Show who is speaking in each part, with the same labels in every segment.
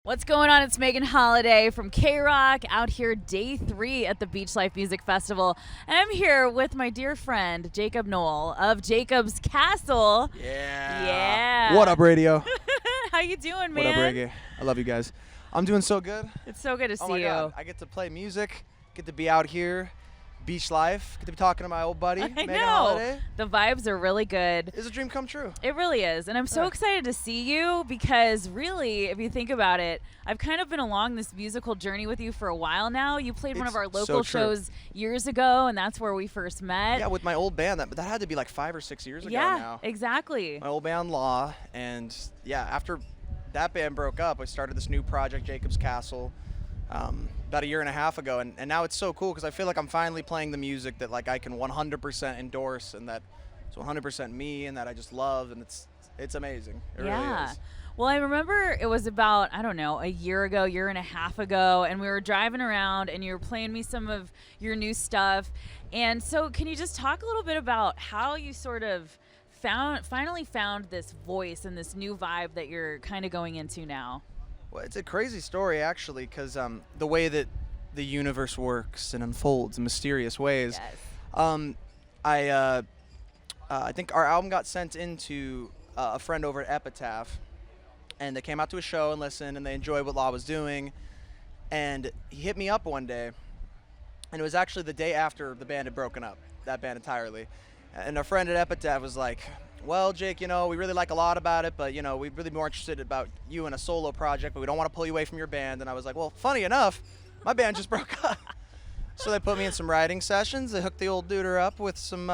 Speaker 1: What's going on? It's Megan Holiday from KROQ out here day 3 at the BeachLife Music Festival. And I'm here with my dear friend, Jakob Nowell of Jakob's Castle. Yeah.
Speaker 2: What up, radio?
Speaker 1: How you doing, man?
Speaker 2: What up, reggae? I love you guys. I'm doing so good.
Speaker 1: It's so good to see
Speaker 2: my
Speaker 1: you.
Speaker 2: God. I get to play music, get to be out here, beach life, get to be talking to my old buddy, Megan Holiday.
Speaker 1: The vibes are really good.
Speaker 2: It's a dream come true.
Speaker 1: It really is. And I'm so excited to see you because really, if you think about it, I've kind of been along this musical journey with you for a while now. You played one of our local shows years ago, and that's where we first met.
Speaker 2: Yeah, with my old band. That had to be like 5 or 6 years ago now.
Speaker 1: Yeah, exactly.
Speaker 2: My old band, Law. And yeah, after that band broke up, I started this new project, Jakob's Castle. About a year and a half ago, and now it's so cool because I feel like I'm finally playing the music that like I can 100% endorse, and that it's 100% me, and that I just love, and it's amazing. It really is.
Speaker 1: Well, I remember it was about, I don't know, a year and a half ago, and we were driving around, and you were playing me some of your new stuff. And so can you just talk a little bit about how you sort of finally found this voice and this new vibe that you're kind of going into now?
Speaker 2: Well, it's a crazy story, actually, because the way that the universe works and unfolds in mysterious ways.
Speaker 1: Yes.
Speaker 2: I think our album got sent into a friend over at Epitaph, and they came out to a show and listened, and they enjoyed what Law was doing. And he hit me up one day, and it was actually the day after the band had broken up, that band entirely. And our friend at Epitaph was like, well, Jake, we really like a lot about it, but, we'd really be more interested about you in a solo project, but we don't want to pull you away from your band. And I was like, well, funny enough, my band just broke up. So they put me in some writing sessions. They hooked the old duder up with some,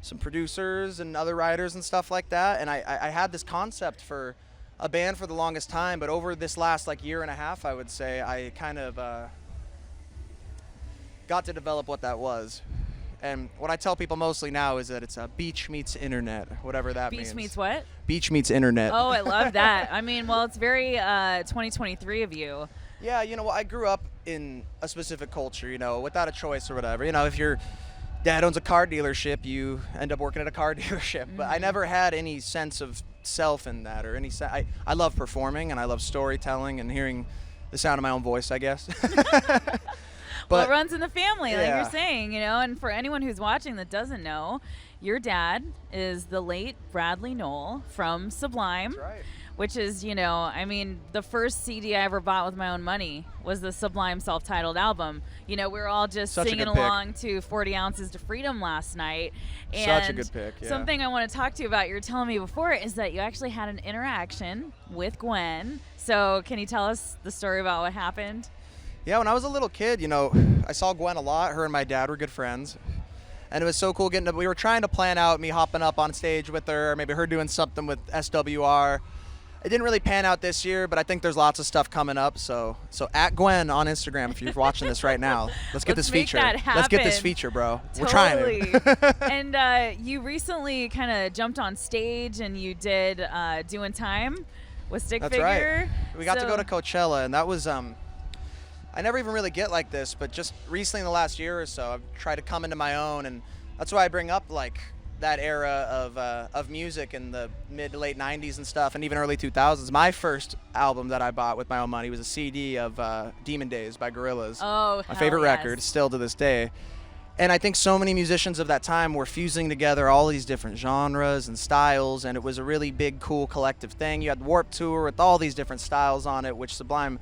Speaker 2: some producers and other writers and stuff like that. And I had this concept for a band for the longest time, but over this last, year and a half, I would say, I kind of got to develop what that was. And what I tell people mostly now is that it's a beach meets internet, whatever that means.
Speaker 1: Beach meets what?
Speaker 2: Beach meets internet.
Speaker 1: Oh, I love that. I mean, well, it's very 2023 of you.
Speaker 2: Yeah, I grew up in a specific culture, without a choice or whatever. If your dad owns a car dealership, you end up working at a car dealership. Mm-hmm. But I never had any sense of self in that or any I love performing, and I love storytelling and hearing the sound of my own voice, I guess.
Speaker 1: Well, it runs in the family, like you're saying, and for anyone who's watching that doesn't know, your dad is the late Bradley Nowell from Sublime.
Speaker 2: That's right.
Speaker 1: Which is, the first CD I ever bought with my own money was the Sublime self-titled album. We were all just singing along to 40 Ounces to Freedom last night. And
Speaker 2: such a good pick, yeah.
Speaker 1: Something I want to talk to you about, you were telling me before, is that you actually had an interaction with Gwen. So can you tell us the story about what happened?
Speaker 2: Yeah, when I was a little kid, I saw Gwen a lot. Her and my dad were good friends. And it was so cool we were trying to plan out me hopping up on stage with her, or maybe her doing something with SWR. It didn't really pan out this year, but I think there's lots of stuff coming up. So at Gwen on Instagram, if you're watching this right now, let's get this feature. Let's get this feature, bro.
Speaker 1: Totally.
Speaker 2: We're trying to.
Speaker 1: And you recently kind of jumped on stage and you did Doing Time with Stick Figure.
Speaker 2: That's right. We got to go to Coachella, and that was I never even really get like this, but just recently in the last year or so, I've tried to come into my own, and that's why I bring up that era of music in the mid to late 90s and stuff, and even early 2000s. My first album that I bought with my own money was a CD of Demon Days by Gorillaz.
Speaker 1: Oh,
Speaker 2: my favorite record, still to this day. And I think so many musicians of that time were fusing together all these different genres and styles, and it was a really big, cool collective thing. You had Warped Tour with all these different styles on it, which Sublime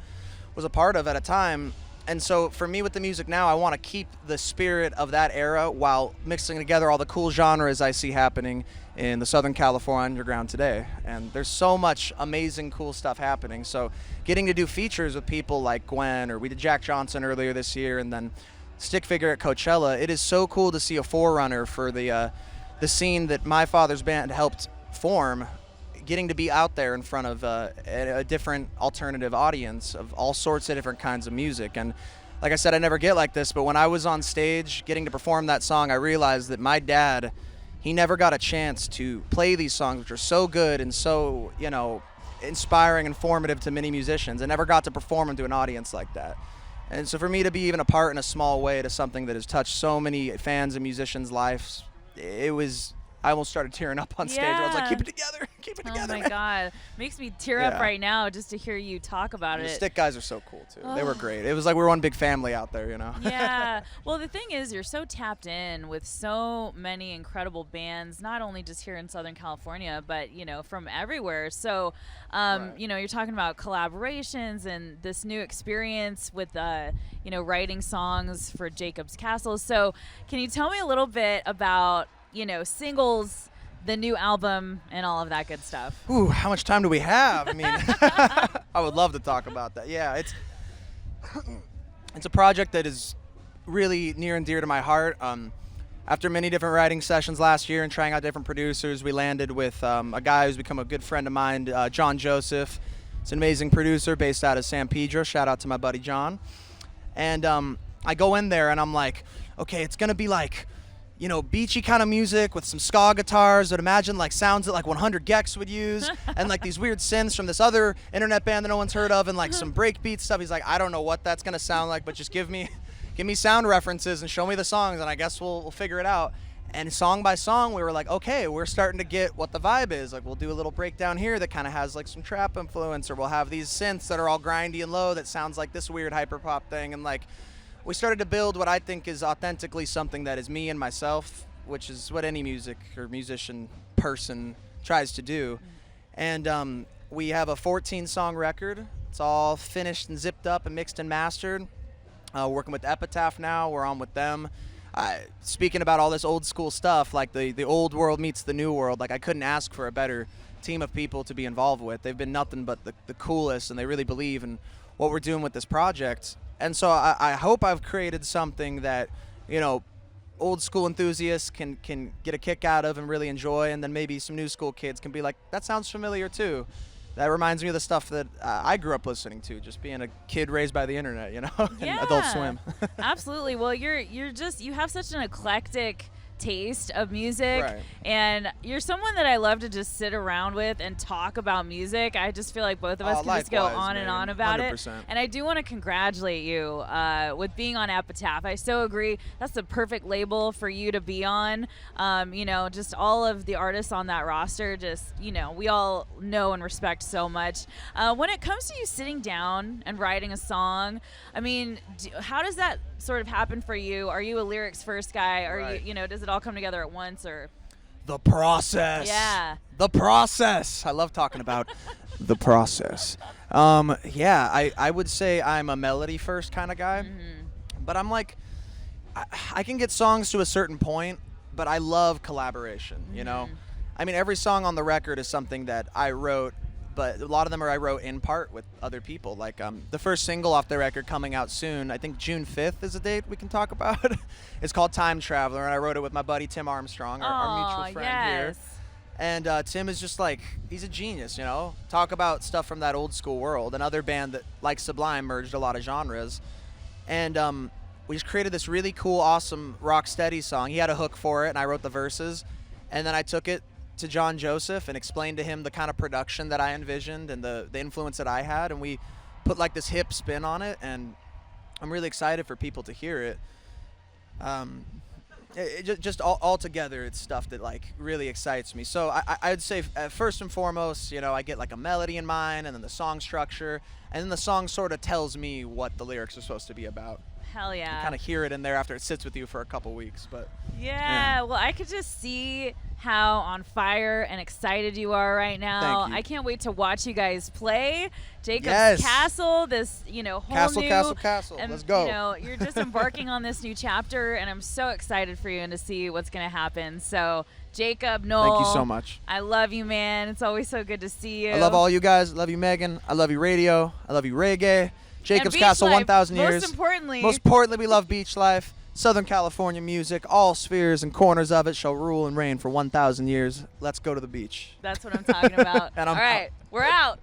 Speaker 2: was a part of at a time. And so for me with the music now, I want to keep the spirit of that era while mixing together all the cool genres I see happening in the Southern California underground today. And there's so much amazing, cool stuff happening. So getting to do features with people like Gwen, or we did Jack Johnson earlier this year, and then Stick Figure at Coachella, it is so cool to see a forerunner for the scene that my father's band helped form, getting to be out there in front of a different alternative audience of all sorts of different kinds of music. And like I said, I never get like this, but when I was on stage getting to perform that song, I realized that my dad, he never got a chance to play these songs, which are so good and so, inspiring and formative to many musicians, and never got to perform them to an audience like that. And so for me to be even a part in a small way to something that has touched so many fans and musicians' lives, it was I almost started tearing up on stage. I was like, keep it together, keep it together.
Speaker 1: Oh my God, makes me tear up right now just to hear you talk about it.
Speaker 2: The Stick guys are so cool too. They were great. It was like we were one big family out there, you know.
Speaker 1: Yeah. Well, the thing is, you're so tapped in with so many incredible bands, not only just here in Southern California, but from everywhere. So, you're talking about collaborations and this new experience with writing songs for Jacob's Castle. So, can you tell me a little bit about singles, the new album, and all of that good stuff?
Speaker 2: Ooh, how much time do we have? I mean, I would love to talk about that. Yeah, it's a project that is really near and dear to my heart. After many different writing sessions last year and trying out different producers, we landed with a guy who's become a good friend of mine, John Joseph. He's an amazing producer based out of San Pedro. Shout out to my buddy John. And I go in there and I'm like, okay, it's gonna be like, beachy kind of music with some ska guitars that imagine like sounds that like 100 Gex would use, and like these weird synths from this other internet band that no one's heard of, and like some breakbeat stuff. He's like, I don't know what that's gonna sound like, but just give me sound references and show me the songs, and I guess we'll figure it out. And song by song, we were like, okay, we're starting to get what the vibe is. Like, we'll do a little breakdown here that kind of has like some trap influence, or we'll have these synths that are all grindy and low that sounds like this weird hyperpop thing, and like, we started to build what I think is authentically something that is me and myself, which is what any music or musician person tries to do. And we have a 14-song record. It's all finished and zipped up and mixed and mastered. Working with Epitaph now. We're on with them. Speaking about all this old school stuff, like the old world meets the new world, like I couldn't ask for a better team of people to be involved with. They've been nothing but the coolest, and they really believe in what we're doing with this project. And so I hope I've created something that, old school enthusiasts can get a kick out of and really enjoy, and then maybe some new school kids can be like, that sounds familiar too. That reminds me of the stuff that I grew up listening to, just being a kid raised by the internet,
Speaker 1: Yeah.
Speaker 2: and Adult Swim.
Speaker 1: Absolutely. Well, you have such an eclectic taste of music,
Speaker 2: right.
Speaker 1: And you're someone that I love to just sit around with and talk about music. I just feel like both of us can just go on and on about 100%. It. And I do want to congratulate you with being on Epitaph. I so agree. That's the perfect label for you to be on. Just all of the artists on that roster, we all know and respect so much. When it comes to you sitting down and writing a song, I mean, how does that sort of happen for you? Are you a lyrics first guy? Or
Speaker 2: right.
Speaker 1: Does it all come together at once, or?
Speaker 2: The process.
Speaker 1: Yeah.
Speaker 2: The process. I love talking about the process. I would say I'm a melody first kind of guy, but I'm like, I can get songs to a certain point, but I love collaboration, I mean, every song on the record is something that I wrote, but a lot of them I wrote in part with other people. Like the first single off the record coming out soon, I think June 5th is a date we can talk about. It's called Time Traveler, and I wrote it with my buddy Tim Armstrong, our mutual friend here. And Tim is just like, he's a genius, Talk about stuff from that old school world. Another band that, like Sublime, merged a lot of genres. And we just created this really cool, awesome rock steady song. He had a hook for it, and I wrote the verses. And then I took it to John Joseph and explained to him the kind of production that I envisioned and the influence that I had, and we put like this hip spin on it, and I'm really excited for people to hear it. Just all together, it's stuff that like really excites me. So I'd say first and foremost, I get like a melody in mind, and then the song structure, and then the song sort of tells me what the lyrics are supposed to be about.
Speaker 1: Hell yeah.
Speaker 2: You kind of hear it in there after it sits with you for a couple weeks, but
Speaker 1: yeah. Well, I could just see how on fire and excited you are right now.
Speaker 2: Thank you.
Speaker 1: I can't wait to watch you guys play Jacob's Castle, this whole
Speaker 2: Castle.
Speaker 1: And,
Speaker 2: let's go.
Speaker 1: You're just embarking on this new chapter, and I'm so excited for you and to see what's going to happen. So Jakob, Nowell,
Speaker 2: thank you so much.
Speaker 1: I love you, man. It's always so good to see you.
Speaker 2: I love all you guys. I love you, Megan. I love you, radio. I love you, reggae. Jacob's Castle, 1,000 years. Most importantly, we love beach life. Southern California music, all spheres and corners of it shall rule and reign for 1,000 years. Let's go to the beach.
Speaker 1: That's what I'm talking about. All right, we're out.